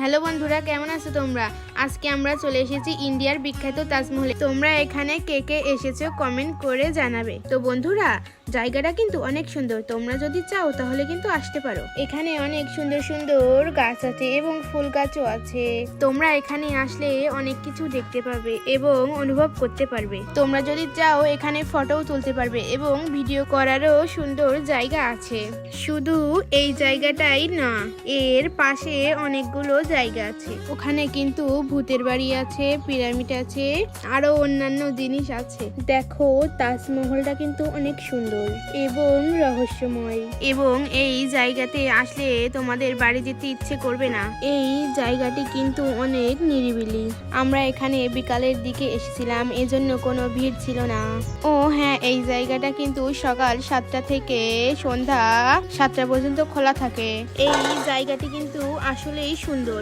Hello বন্ধুরা, কেমন আছো তোমরা? আজকে আমরা চলে এসেছি ইন্ডিয়ার বিখ্যাত তাজমহলে। তোমরা এখানে কে কে এসেছো কমেন্ট করে জানাবে। তো বন্ধুরা, জায়গাটা কিন্তু অনেক সুন্দর। তোমরা যদি চাও তাহলে কিন্তু আসতে পারো। এখানে অনেক সুন্দর সুন্দর গাছ আছে এবং ফুল গাছও আছে। তোমরা এখানে আসলে অনেক কিছু দেখতে পাবে এবং অনুভব করতে পারবে। তোমরা যদি চাও এখানে ফটোও তুলতে পারবে এবং ভিডিও করারও সুন্দর জায়গা আছে। শুধু এই জায়গাটাই না, এর পাশে অনেকগুলো জায়গা আছে। ওখানে কিন্তু ভূতের বাড়ি আছে, পিরামিড আছে, আরো অন্যান্য জিনিস আছে। দেখো, তাজমহলটা কিন্তু অনেক সুন্দর এবং রহস্যময়, এবং এই জায়গাতে আসলে তোমাদের বাড়ি যেতে ইচ্ছে করবে না। এই জায়গাটি কিন্তু অনেক নিরিবিলি। আমরা এখানে বিকালের দিকে এসেছিলাম, এজন্য কোনো ভিড় ছিল না। ও হ্যাঁ, এই জায়গাটা কিন্তু সকাল 7টা থেকে সন্ধ্যা 7টা পর্যন্ত খোলা থাকে। এই জায়গাটি কিন্তু আসলেই সুন্দর।